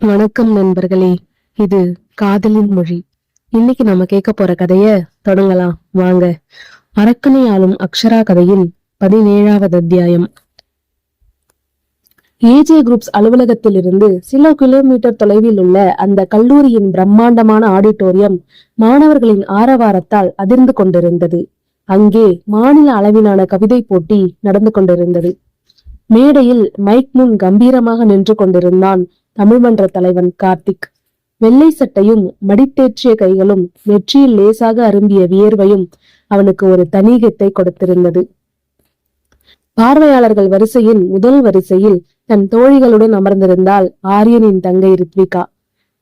வணக்கம் நண்பர்களே. இது காதலின் மொழி. இன்னைக்கு நம்ம கேட்க போற கதைய தொடங்கலாம் வாங்க. அரக்கனை ஆளும் அக்ஷரா கதையின் 17வது அத்தியாயம். ஏஜே குரூப்ஸ் அலுவலகத்தில் இருந்து சில கிலோமீட்டர் தொலைவில் உள்ள அந்த கல்லூரியின் பிரம்மாண்டமான ஆடிட்டோரியம் மாணவர்களின் ஆரவாரத்தால் அதிர்ந்து கொண்டிருந்தது. அங்கே மாநில அளவிலான கவிதை போட்டி நடந்து கொண்டிருந்தது. மேடையில் மைக் முன் கம்பீரமாக நின்று கொண்டிருந்தான் தமிழ் மன்ற தலைவன் கார்த்திக். வெள்ளை சட்டையும் மடித்தேற்றிய கைகளும் நெற்றியில் லேசாக அரும்பிய வியர்வையும் அவனுக்கு ஒரு தனீகத்தை கொடுத்திருந்தது. பார்வையாளர்கள் வரிசையின் முதல் வரிசையில் தன் தோழிகளுடன் அமர்ந்திருந்தாள் ஆரியனின் தங்கை ரித்விகா.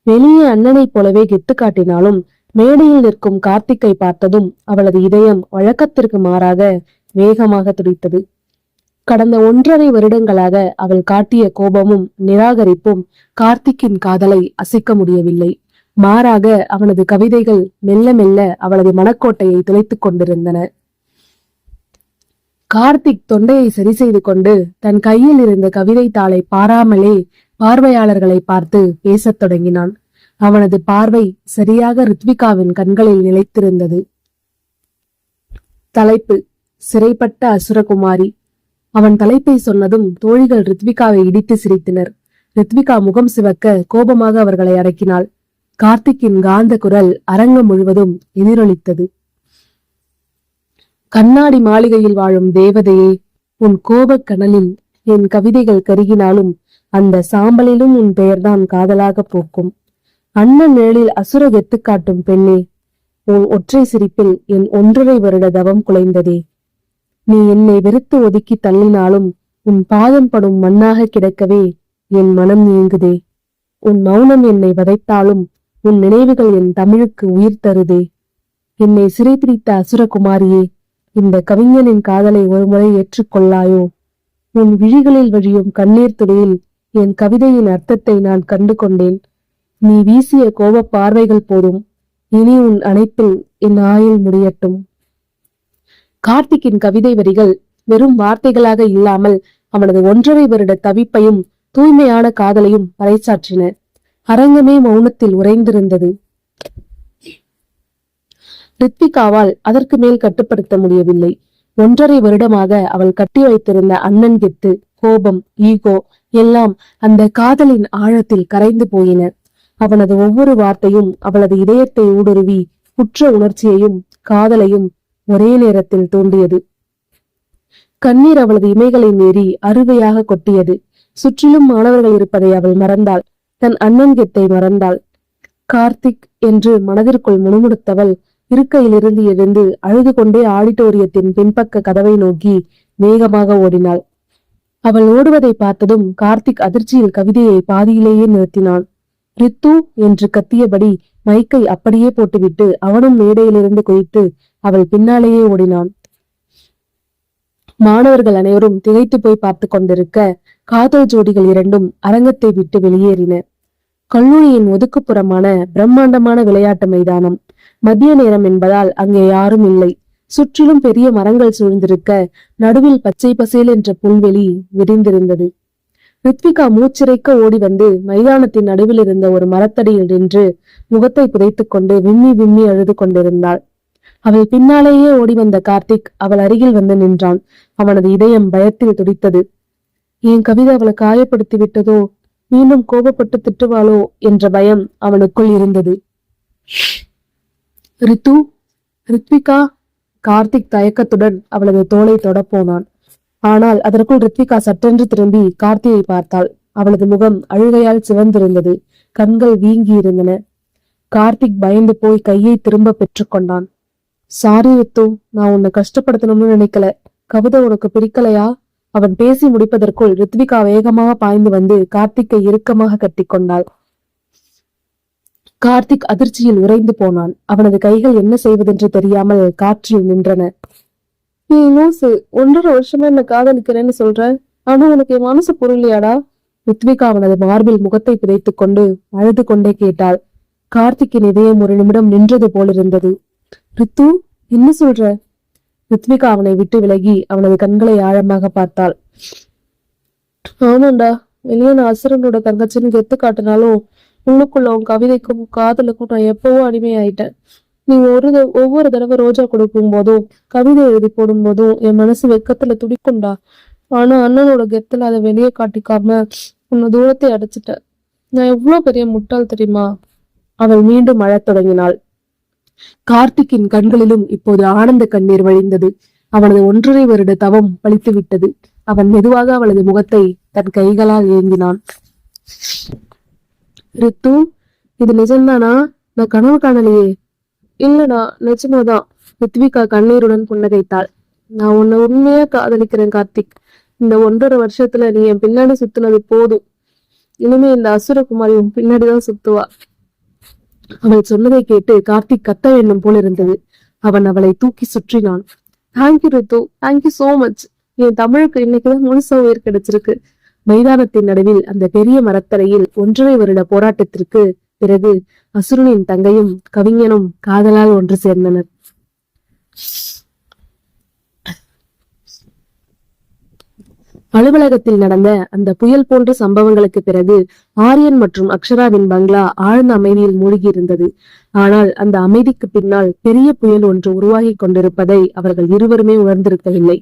வெளியே அண்ணனைப் போலவே கெத்து காட்டினாலும் மேடையில் நிற்கும் கார்த்திக்கை பார்த்ததும் அவளது இதயம் வழக்கத்திற்கு மாறாக வேகமாக துடித்தது. கடந்த 1.5 வருடங்களாக அவள் காட்டிய கோபமும் நிராகரிப்பும் கார்த்திக்கின் காதலை அசைக்க முடியவில்லை. மாறாக அவனது கவிதைகள் மெல்ல மெல்ல அவளது மனக்கோட்டையை துளைத்துக் கொண்டிருந்தன. கார்த்திக் தொண்டையை சரி செய்து கொண்டு தன் கையில் இருந்த கவிதை தாளை பாராமலே பார்வையாளர்களை பார்த்து பேசத் தொடங்கினான். அவனது பார்வை சரியாக ரித்விகாவின் கண்களில் நிலைத்திருந்தது. தலைப்பு: சிறைப்பட்ட அசுரகுமாரி. அவன் தலைப்பை சொன்னதும் தோழிகள் ரித்விகாவை இடித்து சிரித்தனர். ரித்விகா முகம் சிவக்க கோபமாக அவர்களை அடக்கினாள். கார்த்திக்கின் காந்த குரல் அரங்கம் முழுவதும் எதிரொலித்தது. கண்ணாடி மாளிகையில் வாழும் தேவதையே, உன் கோபக் கனலில் என் கவிதைகள் கருகினாலும் அந்த சாம்பலிலும் உன் பெயர்தான் காதலாக போக்கும். அண்ணன் நிழலில் அசுர கெத்து காட்டும் பெண்ணே, உன் ஒற்றை சிரிப்பில் என் 1.5 வருட தவம் குலைந்ததே. நீ என்னை வெறுத்து ஒதுக்கி தள்ளினாலும் உன் பாதம் படும் மண்ணாக கிடக்கவே என் மனம் ஏங்குதே. உன் மௌனம் என்னை வதைத்தாலும் உன் நினைவுகள் என் தமிழுக்கு உயிர் தருதே. என்னை சிறைபிடித்த அசுரகுமாரியே, இந்த கவிஞனின் காதலை ஒருமுறை ஏற்றுக்கொள்ளாயோ? உன் விழிகளில் வழியும் கண்ணீர் துளியில் என் கவிதையின் அர்த்தத்தை நான் கண்டு கொண்டேன். நீ வீசிய கோப பார்வைகள் போதும். இனி உன் அணைப்பில் என் ஆயுள் முடியட்டும். கார்த்திக்கின் கவிதை வரிகள் வெறும் வார்த்தைகளாக இல்லாமல் அவனது 1.5 வருட தவிப்பையும் தூய்மையான காதலையும் பறைசாற்றின. அரங்கமே மௌனத்தில் உறைந்திருந்தது. ரித்விகாவால் அதற்கு மேல் கட்டுப்படுத்த முடியவில்லை. 1.5 வருடமாக அவள் கட்டி வைத்திருந்த அண்ணன் கெத்து, கோபம், ஈகோ எல்லாம் அந்த காதலின் ஆழத்தில் கரைந்து போயின. அவனது ஒவ்வொரு வார்த்தையும் அவளது இதயத்தை ஊடுருவி குற்ற உணர்ச்சியையும் காதலையும் ஒரே நேரத்தில் தூண்டியது. கண்ணீர் அவளது இமைகளை மீறி அறுவையாக கொட்டியது. சுற்றிலும் மாணவர்கள் இருப்பதை அவள் மறந்தாள். தன் அண்ணன் கெத்தை மறந்தாள். கார்த்திக் என்று மனதிற்குள் முணுமுணுத்தவள் இருக்கையிலிருந்து எழுந்து அழுது கொண்டே ஆடிட்டோரியத்தின் பின்பக்க கதவை நோக்கி வேகமாக ஓடினாள். அவள் ஓடுவதை பார்த்ததும் கார்த்திக் அதிர்ச்சியில் கவிதையை பாதியிலேயே நிறுத்தினான். ரித்து என்று கத்தியபடி மைக்கை அப்படியே போட்டுவிட்டு அவனும் மேடையிலிருந்து குதித்து அவள் பின்னாலேயே ஓடினான். மாணவர்கள் அனைவரும் திகைத்து போய் பார்த்து கொண்டிருக்க காதல் ஜோடிகள் 2ம் அரங்கத்தை விட்டு வெளியேறின. கல்லூரியின் ஒதுக்குப்புறமான பிரம்மாண்டமான விளையாட்டு மைதானம். மதிய நேரம் என்பதால் அங்கே யாரும் இல்லை. சுற்றிலும் பெரிய மரங்கள் சூழ்ந்திருக்க நடுவில் பச்சை பசேல் என்ற புல்வெளி விரிந்திருந்தது. ரித்விகா மூச்சிறைக்க ஓடி வந்து மைதானத்தின் நடுவில் இருந்த ஒரு மரத்தடியில் நின்று முகத்தை புதைத்துக் கொண்டு விம்மி விம்மி அழுது கொண்டிருந்தாள். அவள் பின்னாலேயே ஓடி வந்த கார்த்திக் அவள் அருகில் வந்து நின்றான். அவனது இதயம் பயத்தில் துடித்தது. என் கவிதை அவளை காயப்படுத்தி விட்டதோ, மீண்டும் கோபப்பட்டு திட்டுவாளோ என்ற பயம் அவனுக்குள் இருந்தது. ரித்து, ரித்விகா. கார்த்திக் தயக்கத்துடன் அவளது தோளை தொடப்போனான். ஆனால் அதற்குள் ரித்விகா சற்றென்று திரும்பி கார்த்தியை பார்த்தாள். அவளது முகம் அழுகையால் சிவந்திருந்தது. கண்கள் வீங்கி இருந்தன. கார்த்திக் பயந்து போய் கையை திரும்ப பெற்றுக்கொண்டான். சாரி ரித்து, நான் உன்னை கஷ்டப்படுத்தணும்னு நினைக்கல. கவிதை உனக்கு பிடிக்கலையா? அவன் பேசி முடிப்பதற்குள் ரித்விகா வேகமாக பாய்ந்து வந்து கார்த்திக்கை இறுக்கமாக கட்டி கொண்டாள். கார்த்திக் அதிர்ச்சியில் உறைந்து போனான். அவனது கைகள் என்ன செய்வதென்று தெரியாமல் காற்றில் நின்றன. நீ லூசு, 1.5 வருஷமா என்ன காதலிக்கிறேன்னு சொல்ற, ஆனா உனக்கு என் மனசு புரியலையாடா? ரித்விகா அவனது மார்பில் முகத்தை புதைத்துக் கொண்டு அழுது கொண்டே கேட்டாள். கார்த்திக்கின் இதயம் ஒரு நிமிடம் நின்றது போலிருந்தது. ரித்து, என்ன சொல்ற? ரித்விகா அவனை விட்டு விலகி அவனது கண்களை ஆழமாக பார்த்தாள். ஆமாண்டா, வெளியே நான் அசுரனோட தங்கச்சின்னு கெத்து காட்டினாலும் உள்ளுக்குள்ள உன் கவிதைக்கும் காதலுக்கும் நான் எப்பவோ அடிமையாயிட்டேன். நீ ஒவ்வொரு தடவை ரோஜா கொடுக்கும் போதும் கவிதை எழுதி போடும் போதும் என் மனசு வெக்கத்துல துடிக்கும்டா. ஆனா அண்ணனோட கெத்துல அதை வெளியே காட்டிக்காம உன்னை தூரத்தை அடைச்சிட்ட. நான் எவ்வளவு பெரிய முட்டாள் தெரியுமா? அவள் மீண்டும் அழத் தொடங்கினாள். கார்த்திக்கின் கண்களிலும் இப்போது ஆனந்த கண்ணீர் வழிந்தது. அவனது 1.5 வருட தவம் பலித்து விட்டது. அவன் மெதுவாக அவளது முகத்தை தன் கைகளால் ஏந்தினான். ரித்து, இது நிஜம்தானா? நான் கனவு காணலையே. இல்லடா, நிஜமாதான். ரித்விகா கண்ணீருடன் புன்னகைத்தாள். நான் உன்னை உண்மையா காதலிக்கிறேன் கார்த்திக். இந்த 1.5 வருஷத்துல நீ என் பின்னாடி சுத்துனது போதும். இனிமே இந்த அசுரகுமாரி உன் பின்னாடிதான் சுத்துவா. அவள் சொன்னதை கேட்டு கார்த்திக் கத்த வேண்டும் போல இருந்தது. அவன் அவளை தூக்கி சுற்றினான். தேங்க்யூ ரித்து, தேங்க்யூ சோ மச். என் தமிழுக்கு இன்னைக்குதான் முழுசா உயிர் கிடைச்சிருக்கு. மைதானத்தின் நடுவில் அந்த பெரிய மரத்தரையில் 1.5 வருட போராட்டத்திற்கு பிறகு அசுரனின் தங்கையும் கவிஞனும் காதலால் ஒன்று சேர்ந்தனர். அலுவலகத்தில் நடந்த அந்த புயல் போன்ற சம்பவங்களுக்கு பிறகு ஆரியன் மற்றும் அக்ஷராவின் பங்களா ஆழ்ந்த அமைதியில் மூழ்கி இருந்தது. ஆனால் அந்த அமைதிக்கு பின்னால் பெரிய புயல் ஒன்று உருவாகி கொண்டிருப்பதை அவர்கள் இருவருமே உணர்ந்திருக்கவில்லை.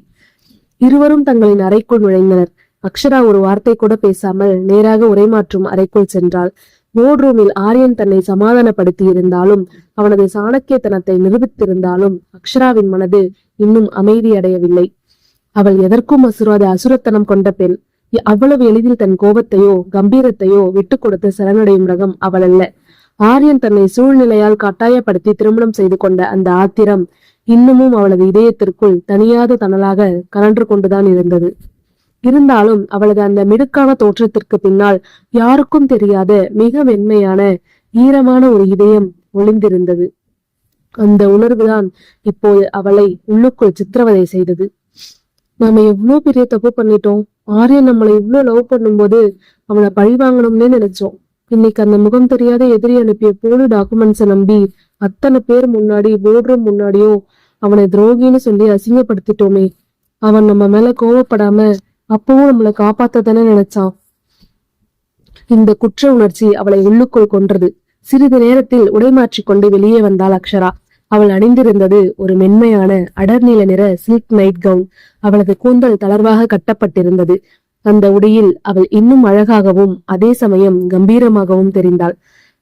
இருவரும் தங்களின் அறைக்குள் நுழைந்தனர். அக்ஷரா ஒரு வார்த்தை கூட பேசாமல் நேராக உரைமாற்றும் அறைக்குள் சென்றாள். போர்ட் ரூமில் ஆரியன் தன்னை சமாதானப்படுத்தி இருந்தாலும், அவனது சாணக்கியத்தனத்தை நிரூபித்திருந்தாலும் அக்ஷராவின் மனது இன்னும் அமைதி அடையவில்லை. அவள் எதற்கும் அசுராத அசுரத்தனம் கொண்ட பெண். அவ்வளவு எளிதில் தன் கோபத்தையோ கம்பீரத்தையோ விட்டு கொடுத்து சரணடையும் ரகம் அவள் அல்ல. ஆரியன் தன்னை சூழ்நிலையால் கட்டாயப்படுத்தி திருமணம் செய்து கொண்ட அந்த ஆத்திரம் இன்னமும் அவளது இதயத்திற்குள் தனியாத தணலாக கனன்று கொண்டுதான் இருந்தது. இருந்தாலும் அவளது அந்த மிடுக்கான தோற்றத்திற்கு பின்னால் யாருக்கும் தெரியாத மிக மென்மையான ஈரமான ஒரு இதயம் ஒளிந்திருந்தது. அந்த உணர்வுதான் இப்போது அவளை உள்ளுக்குள் சித்திரவதை செய்தது. நாம எவ்வளவு பெரிய தப்பு பண்ணிட்டோம். ஆரியன் நம்மளை இவ்வளவு லவ் பண்ணும்போது அவனை பழி வாங்கணும்னே நினைச்சோம். இன்னைக்கு அந்த முகம் தெரியாத எதிரி அனுப்பிய போலி டாக்குமெண்ட்ஸை நம்பி அத்தனை பேர் முன்னாடி போர்ட் ரூம் முன்னாடியும் அவனை துரோகின்னு சொல்லி அசிங்கப்படுத்திட்டோமே. அவன் நம்ம மேல கோவப்படாம அப்பவும் நம்மளை காப்பாத்ததானே நினைச்சான். இந்த குற்ற உணர்ச்சி அவளை உள்ளுக்குள் கொன்றது. சிறிது நேரத்தில் உடைமாற்றி கொண்டு வெளியே வந்தாள் அக்ஷரா. அவள் அணிந்திருந்தது ஒரு மென்மையான அடர்நீல நிற சில்க் நைட் கவுன். அவளது கூந்தல் தளர்வாக கட்டப்பட்டிருந்தது. அந்த உடையில் அவள் இன்னும் அழகாகவும் அதே சமயம் கம்பீரமாகவும் தெரிந்தாள்.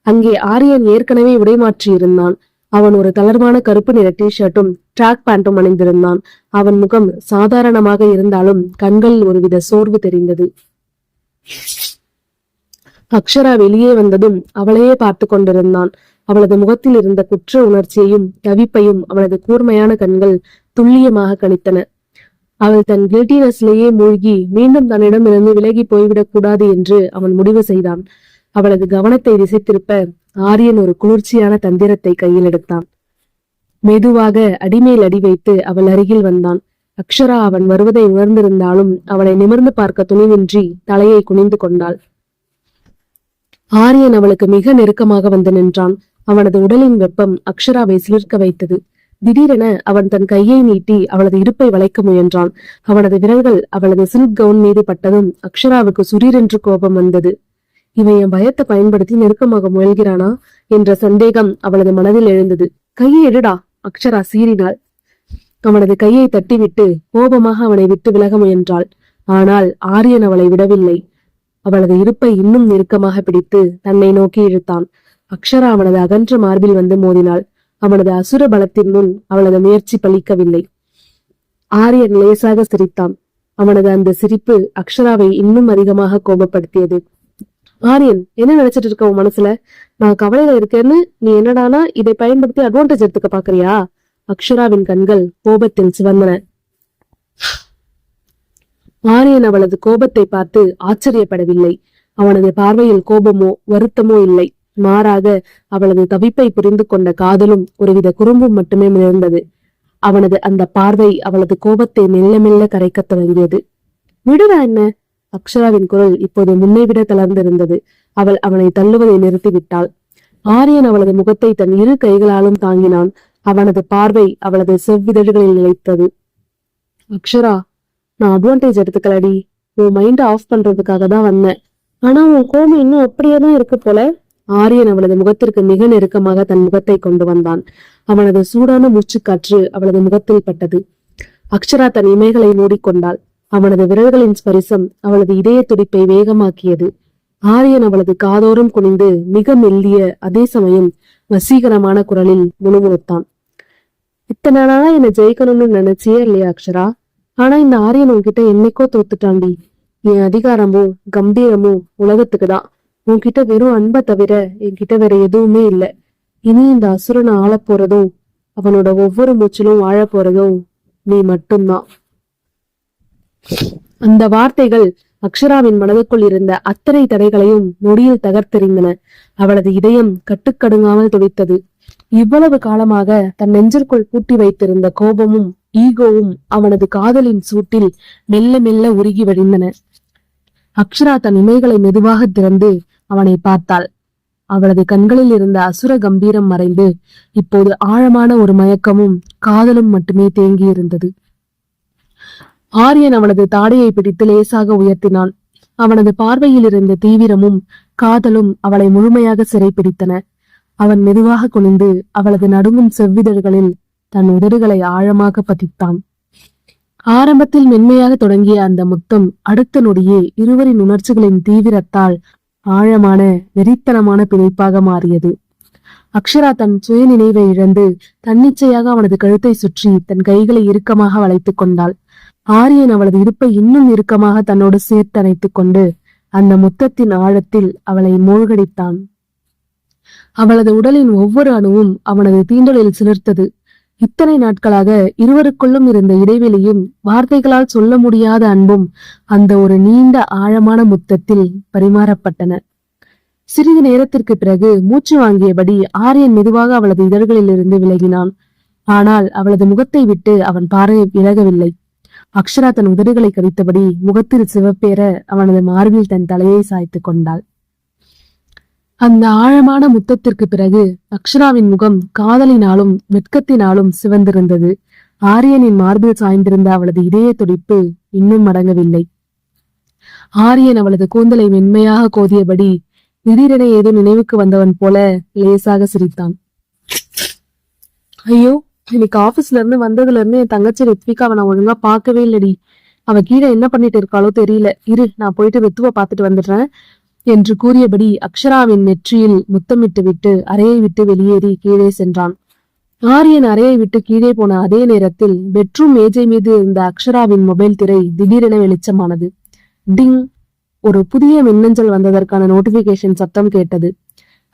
அங்கே ஆரியன் ஏற்கனவே உடைமாற்றி இருந்தான். அவன் ஒரு தளர்வான கருப்பு நிற டிஷர்ட்டும் ட்ராக் பேண்ட்டும் அணிந்திருந்தான். அவன் முகம் சாதாரணமாக இருந்தாலும் கண்களில் ஒருவித சோர்வு தெரிந்தது. அக்ஷரா வெளியே வந்ததும் அவளையே பார்த்து கொண்டிருந்தான். அவளது முகத்தில் இருந்த குற்ற உணர்ச்சியையும் தவிப்பையும் அவளது கூர்மையான கண்கள் துல்லியமாக கணித்தன. அவள் தன் கில்டினஸ்லேயே மூழ்கி மீண்டும் தன்னிடம் இருந்து விலகி போய்விடக் கூடாது என்று அவன் முடிவு செய்தான். அவளது கவனத்தை திசை திருப்ப ஆரியன் ஒரு குளிர்ச்சியான தந்திரத்தை கையில் எடுத்தான். மெதுவாக அடிமேல் அடி வைத்து அவள் அருகில் வந்தான். அக்ஷரா அவன் வருவதை உணர்ந்திருந்தாலும் அவனை நிமிர்ந்து பார்க்க துணிவின்றி தலையை குனிந்து கொண்டாள். ஆரியன் அவளுக்கு மிக நெருக்கமாக வந்து நின்றான். அவனது உடலின் வெப்பம் அக்ஷராவை சிலிர்க்க வைத்தது. திடீரென அவன் தன் கையை நீட்டி அவளது இடுப்பை வளைக்க முயன்றான். அவனது விரல்கள் அவளது சில்க் கவுன் மீது பட்டதும் அக்ஷராவுக்கு சுரீரென்று கோபம் வந்தது. இவன் என் பயத்தை பயன்படுத்தி நெருக்கமாக முயல்கிறானா என்ற சந்தேகம் அவளது மனதில் எழுந்தது. கையை எடுடா, அக்ஷரா சீறினாள். அவனது கையை தட்டிவிட்டு கோபமாக அவனை விட்டு விலக முயன்றாள். ஆனால் ஆரியன் அவளை விடவில்லை. அவளது இருப்பை இன்னும் நெருக்கமாக பிடித்து தன்னை நோக்கி இழுத்தான். அக்ஷரா அவனது அகன்ற மார்பில் வந்து மோதினாள். அவனது அசுர பலத்தின் முன் அவளது முயற்சி பலிக்கவில்லை. ஆரியன் லேசாக சிரித்தான். அவனது அந்த சிரிப்பு அக்ஷராவை இன்னும் அதிகமாக கோபப்படுத்தியது. ஆரியன், என்ன நினைச்சிட்டு இருக்க உன் மனசுல? நான் கவலையில இருக்கேன்னு நீ என்னடானா இதை பயன்படுத்தி அட்வான்டேஜ் எடுத்துக்க பாக்குறியா? அக்ஷராவின் கண்கள் கோபத்தில் சிவந்தன. ஆரியன் அவளது கோபத்தை பார்த்து ஆச்சரியப்படவில்லை. அவனது பார்வையில் கோபமோ வருத்தமோ இல்லை. மாறாக அவளது தவிப்பை புரிந்து கொண்ட காதலும் ஒருவித குறும்பும் மட்டுமே மிளர்ந்தது. அவனது அந்த பார்வை அவளது கோபத்தை மெல்ல மெல்ல கரைக்க தொடங்கியது. விடுடா என்ன? அக்ஷராவின் குரல் இப்போது முன்னை விட தளர்ந்திருந்தது. அவள் அவனை தள்ளுவதை நிறுத்திவிட்டாள். ஆரியன் அவளது முகத்தை தன் இரு கைகளாலும் தாங்கினான். அவனது பார்வை அவளது செவ்விதழ்களில் நிலைத்தது. அக்ஷரா, நான் அட்வான்டேஜ் எடுத்துக்கலடி. உன் மைண்ட ஆஃப் பண்றதுக்காக தான் வந்தேன். ஆனா உன் கோபம் இன்னும் அப்படியேதான் இருக்கு போல. ஆரியன் அவளது முகத்திற்கு மிக நெருக்கமாக தன் முகத்தை கொண்டு வந்தான். அவனது சூடான மூச்சுக்காற்று அவளது முகத்தில் பட்டது. அக்ஷரா தன் இமைகளை மூடிக்கொண்டாள். அவனது விரல்களின் ஸ்பரிசம் அவளது இதய துடிப்பை வேகமாக்கியது. ஆரியன் அவளது காதோரம் குனிந்து மிக மெல்லிய, அதே சமயம் வசீகரமான குரலில் முணுமுணுத்தான். இத்தனை நாளா என்னை ஜெயிக்கணும்னு நினைச்சியே இல்லையா அக்ஷரா? ஆனா இந்த ஆரியன் உன்கிட்ட என்னைக்கோ தோத்துட்டாண்டி. என் அதிகாரமும் கம்பீரமும் உலகத்துக்குதான். உன்கிட்ட வெறும் அன்பை தவிர என்கிட்ட வேற எதுவுமே இல்லை. இனி இந்த அசுரனை ஆள போறதும் அவனோட ஒவ்வொரு மூச்சிலும் வாழ போறதும் நீ மட்டும்தான். அந்த வார்த்தைகள் அக்ஷராவின் மனதுக்குள் இருந்த அத்தனை தடைகளையும் நொடியில் தகர்த்தெறிந்தன. அவளது இதயம் கட்டுக்கடுங்காமல் துடித்தது. இவ்வளவு காலமாக தன் நெஞ்சிற்குள் பூட்டி வைத்திருந்த கோபமும் ஈகோவும் அவனது காதலின் சூட்டில் மெல்ல மெல்ல உருகி வழிந்தன. அக்ஷரா தன் இமைகளை மெதுவாக திறந்து அவனை பார்த்தாள். அவளது கண்களில் இருந்த அசுர கம்பீரம் மறைந்து இப்போது ஆழமான ஒரு மயக்கமும் காதலும் மட்டுமே தேங்கி இருந்தது. ஆரியன் அவளது தாடையை பிடித்து லேசாக உயர்த்தினான். அவனது பார்வையில் இருந்த தீவிரமும் காதலும் அவளை முழுமையாக சிறைப்பிடித்தன. அவன் மெதுவாக குனிந்து அவளது நடுங்கும் செவ்விதழ்களில் தன் உதடுகளை ஆழமாக பதித்தான். ஆரம்பத்தில் மென்மையாக தொடங்கிய அந்த முத்தம் அடுத்த நொடியே இருவரின் உணர்ச்சிகளின் தீவிரத்தால் ஆழமான வெறித்தனமான பிணைப்பாக மாறியது. அக்ஷரா தன் சுய நினைவை இழந்து தன்னிச்சையாக அவனது கழுத்தை சுற்றி தன் கைகளை இறுக்கமாக வளைத்துக் கொண்டாள். ஆரியன் அவளது இடுப்பை இன்னும் இறுக்கமாக தன்னோடு சேர்த்து அணைத்துக் கொண்டு அந்த முத்தத்தின் ஆழத்தில் அவளை மூழ்கடித்தான். அவளது உடலின் ஒவ்வொரு அணுவும் அவனது தீண்டலில் சிலிர்த்தது. இத்தனை நாட்களாக இருவருக்குள்ளும் இருந்த இடைவெளியும் வார்த்தைகளால் சொல்ல முடியாத அன்பும் அந்த ஒரு நீண்ட ஆழமான முத்தத்தில் பரிமாறப்பட்டன. சிறிது நேரத்திற்கு பிறகு மூச்சு வாங்கியபடி ஆரியன் மெதுவாக அவளது இதழ்களில் இருந்து விலகினான். ஆனால் அவளது முகத்தை விட்டு அவன் பார்வை விலகவில்லை. அக்ஷரா தன் உதடுகளை கடித்தபடி முகத்தில் சிவப்பேற அவனது மார்பில் தன் தலையை சாய்த்து கொண்டாள். அந்த ஆழமான முத்தத்திற்கு பிறகு அக்ஷராவின் முகம் காதலினாலும் வெட்கத்தினாலும் சிவந்திருந்தது. ஆரியனின் மார்பில் சாய்ந்திருந்த அவளது இதய துடிப்பு இன்னும் அடங்கவில்லை. ஆரியன் அவளது கூந்தலை மென்மையாக கோதியபடி திடீரென ஏதோ நினைவுக்கு வந்தவன் போல லேசாக சிரித்தான். ஐயோ, இன்னைக்கு ஆபீஸ்ல இருந்து வந்ததுல இருந்து என் தங்கச்சி ரித்விகாவை நான் ஒழுங்கா பார்க்கவே இல்லடி. அவ கீழே என்ன பண்ணிட்டு இருக்காளோ தெரியல. இரு, நான் போயிட்டு ரித்துவ பாத்துட்டு வந்துடுறேன் என்று கூறியபடி அக்ஷராவின் நெற்றியில் முத்தமிட்டு விட்டு அறையை விட்டு வெளியேறி கீழே சென்றான். ஆரியன் அறையை விட்டு கீழே போன அதே நேரத்தில் பெட்ரூம் மேஜை மீது இருந்த அக்ஷராவின் மொபைல் திரை திடீரென வெளிச்சமானது. டிங்! ஒரு புதிய மின்னஞ்சல் வந்ததற்கான நோட்டிபிகேஷன் சத்தம் கேட்டது.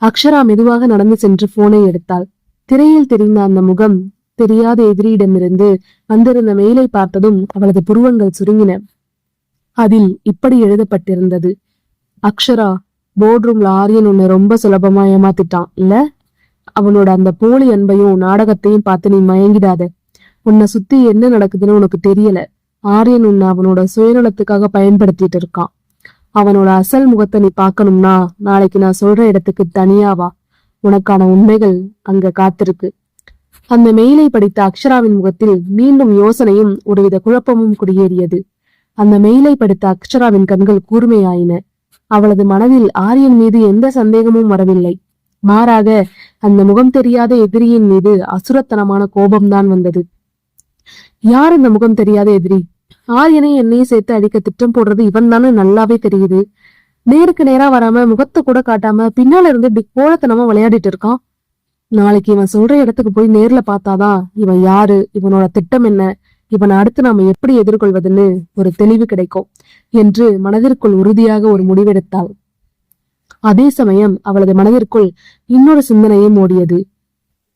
அக்ஷரா மெதுவாக நடந்து சென்று போனை எடுத்தாள். திரையில் தெரிந்த அந்த முகம் தெரியாத எதிரியிடமிருந்து வந்திருந்த மெயிலை பார்த்ததும் அவளது புருவங்கள் சுருங்கின. அதில் இப்படி எழுதப்பட்டிருந்தது: அக்ஷரா, போர்ட் ரூம்ல ஆரியன் உன்னை ரொம்ப சுலபமா ஏமாத்திட்டான் இல்ல? அவனோட அந்த போலி அன்பையும் நாடகத்தையும் பார்த்து நீ மயங்கிடாத. உன்னை சுத்தி என்ன நடக்குதுன்னு உனக்கு தெரியல. ஆரியன் உன்னை அவனோட சுயநலத்துக்காக பயன்படுத்திட்டு இருக்கான். அவனோட அசல் முகத்தை நீ பார்க்கணும்னா நாளைக்கு நான் சொல்ற இடத்துக்கு தனியாவா. உனக்கான உண்மைகள் அங்க காத்திருக்கு. அந்த மெயிலை படித்த அக்ஷராவின் முகத்தில் மீண்டும் யோசனையும் ஒருவித குழப்பமும் குடியேறியது. அந்த மெயிலை படித்த அக்ஷராவின் கண்கள் கூர்மையாயின. அவளது மனதில் ஆரியன் மீது எந்த சந்தேகமும் வரவில்லை. மாறாக அந்த முகம் தெரியாத எதிரியின் மீது அசுரத்தனமான கோபம்தான் வந்தது. யார் இந்த முகம் தெரியாத எதிரி? ஆரியனை என்னையும் சேர்த்து அடிக்க திட்டம் போடுறது இவன் தானே நல்லாவே தெரியுது. நேருக்கு நேரா வராம முகத்தை கூட காட்டாம பின்னால இருந்து கோழத்தனமா விளையாடிட்டு இருக்கான். நாளைக்கு இவன் சொல்ற இடத்துக்கு போய் நேர்ல பார்த்தாதான் இவன் யாரு, இவனோட திட்டம் என்ன, இவனை அடுத்து நாம எப்படி எதிர்கொள்வதுன்னு ஒரு தெளிவு கிடைக்கும் என்று மனதிற்குள் உறுதியாக ஒரு முடிவெடுத்தாள். அதே சமயம் அவளது மனதிற்குள் இன்னொரு சிந்தனையும் ஓடியது.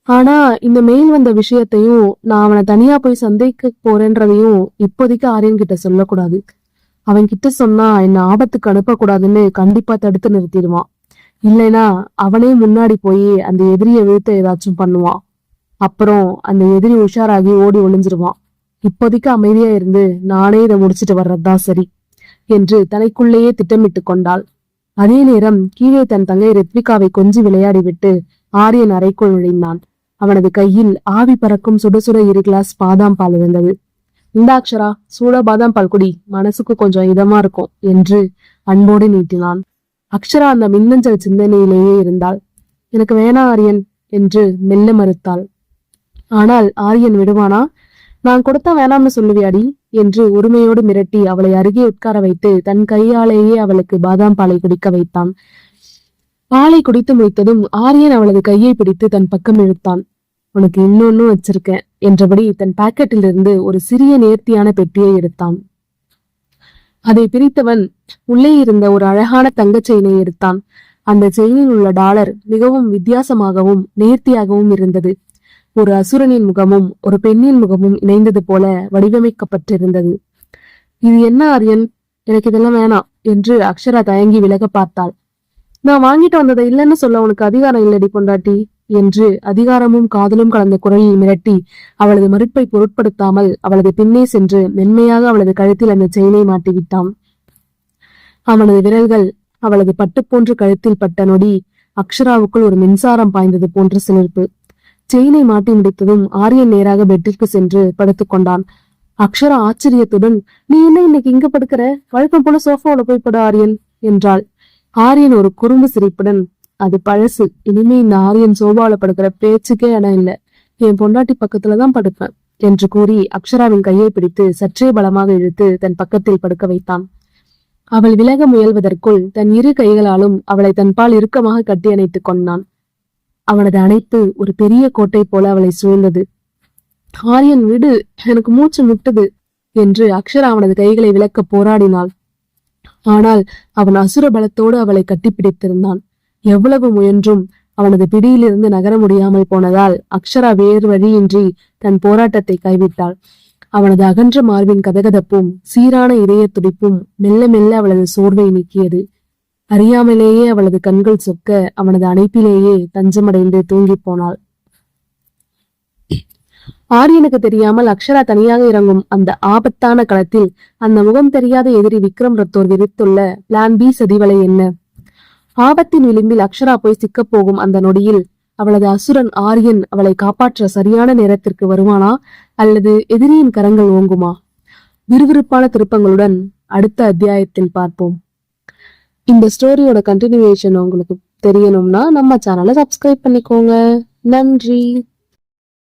ஆனா இந்த மெயில் வந்த விஷயத்தையும் நான் அவனை தனியா போய் சந்திக்க போறேன்றதையும் இப்போதைக்கு ஆரியன் கிட்ட சொல்லக்கூடாது. அவன் கிட்ட சொன்னா என்ன ஆபத்துக்கு அனுப்பக்கூடாதுன்னு கண்டிப்பா தடுத்து நிறுத்திடுவான். இல்லைன்னா அவனே முன்னாடி போய் அந்த எதிரிய வீழ்த்த ஏதாச்சும் பண்ணுவான். அப்புறம் அந்த எதிரி உஷாராகி ஓடி ஒளிஞ்சிருவான். இப்போதைக்கு அமைதியா இருந்து நானே இதை முடிச்சிட்டு வர்றதுதான் சரி என்று தனக்குள்ளேயே திட்டமிட்டு கொண்டாள். அதே நேரம் கீழே தன் தங்கை ரித்விகாவை கொஞ்சி விளையாடி விட்டு ஆரியன் அறைக்குள் நுழைந்தான். அவனது கையில் ஆவி பறக்கும் சுட சுட 2 கிளாஸ் பாதாம் பால் இருந்தது. இந்த அக்ஷரா, சூட பாதாம் பால் குடி, மனசுக்கு கொஞ்சம் இதமா இருக்கும் என்று அன்போடு நீட்டினான். அக்ஷரா அந்த மின்னஞ்சல் சிந்தனையிலேயே இருந்தாள். எனக்கு வேணா ஆரியன் என்று மெல்ல மறுத்தாள். ஆனால் ஆரியன் விடுவானா? நான் கொடுத்தா வேணாம்னு சொல்லுவியாடி என்று உரிமையோடு மிரட்டி அவளை அருகே உட்கார வைத்து தன் கையாலேயே அவளுக்கு பாதாம் பாலை குடிக்க வைத்தான். பாலை குடித்து முடித்ததும் ஆரியன் அவளது கையை பிடித்து தன் பக்கம் இழுத்தான். உனக்கு இன்னொன்னும் வச்சிருக்கேன் என்றபடி தன் பாக்கெட்டில் இருந்து ஒரு சிறிய நேர்த்தியான பெட்டியை எடுத்தான். அதை பிரித்தவன் உள்ளே இருந்த ஒரு அழகான தங்கச் செயினை எடுத்தான். அந்த செயினில் உள்ள டாலர் மிகவும் வித்தியாசமாகவும் நேர்த்தியாகவும் இருந்தது. ஒரு அசுரனின் முகமும் ஒரு பெண்ணின் முகமும் இணைந்தது போல வடிவமைக்கப்பட்டிருந்தது. இது என்ன ஆரியன்? எனக்கு இதெல்லாம் வேணாம் என்று அக்ஷரா தயங்கி விலக பார்த்தாள். நான் வாங்கிட்டு வந்ததை இல்லைன்னு சொல்ல உனக்கு அதிகாரம் இல்லடி பொண்டாட்டி என்று அதிகாரமும் காதலும் கலந்த குரலில் மிரட்டி அவளது மறுப்பை பொருட்படுத்தாமல் அவளது பின்னே சென்று மென்மையாக அவளது கழுத்தில் அந்த செயினை மாட்டிவிட்டான். அவனது விரல்கள் அவளது பட்டு போன்ற கழுத்தில் பட்ட நொடி அக்ஷராவுக்குள் ஒரு மின்சாரம் பாய்ந்தது போன்ற சிலிர்ப்பு. செயினை மாட்டி முடித்ததும் ஆரியன் நேராக பெட்டிற்கு சென்று படுத்துக் கொண்டான். அக்ஷரா ஆச்சரியத்துடன், நீ என்ன இன்னைக்கு இங்க படுக்கிற? வழக்கம் போல சோஃபாவோட போய் படு ஆரியன் என்றாள். ஆரியன் ஒரு குறும்பு சிரிப்புடன், அது பழசு, இனிமே இந்த ஆரியன் சோபாவில படுக்கிற பேச்சுக்கே இடம் இல்ல, என் பொண்டாட்டி பக்கத்துலதான் படுப்பேன் என்று கூறி அக்ஷராவின் கையை பிடித்து சற்றே பலமாக இழுத்து தன் பக்கத்தில் படுக்க வைத்தான். அவள் விலக முயல்வதற்குள் தன் இரு கைகளாலும் அவளை தன்பால் இறுக்கமாக கட்டி அணைத்துக் கொண்டான். அவனது அணைப்பு ஒரு பெரிய கோட்டை போல அவளை சூழ்ந்தது. ஆரியன் விடு, எனக்கு மூச்சு முட்டுது என்று அக்ஷரா அவனது கைகளை விலக்க போராடினாள். ஆனால் அவன் அசுர பலத்தோடு அவளை கட்டிப்பிடித்திருந்தான். எவ்வளவு முயன்றும் அவனது பிடியிலிருந்து நகர முடியாமல் போனதால் அக்ஷரா வேறு வழியின்றி தன் போராட்டத்தை கைவிட்டாள். அவனது அகன்ற மார்பின் கதகதப்பும் சீரான இதய துடிப்பும் மெல்ல மெல்ல அவளது சோர்வை நீக்கியது. அறியாமலேயே அவளது கண்கள் சொக்க அவனது அணைப்பிலேயே தஞ்சமடைந்து தூங்கி போனாள். ஆரியனுக்கு தெரியாமல் அக்ஷரா தனியாக இறங்கும் அந்த ஆபத்தான களத்தில் அந்த முகம் தெரியாத எதிரி விக்ரம் ரத்தோர் விரித்துள்ள பிளான் பி சதிவலை என்ன? ஆபத்தின் விளிம்பில் அக்ஷரா போய் சிக்கப் போகும் அந்த நொடியில் அவளது அசுரன் ஆரியன் அவளை காப்பாற்ற சரியான நேரத்திற்கு வருவானா அல்லது எதிரியின் கரங்கள் ஓங்குமா? விறுவிறுப்பான திருப்பங்களுடன் அடுத்த அத்தியாயத்தில் பார்ப்போம். இந்த ஸ்டோரியோட கண்டினியூவேஷன் உங்களுக்கு தெரியணும்னா நம்ம சேனலை சப்ஸ்கிரைப் பண்ணிக்கோங்க. நன்றி.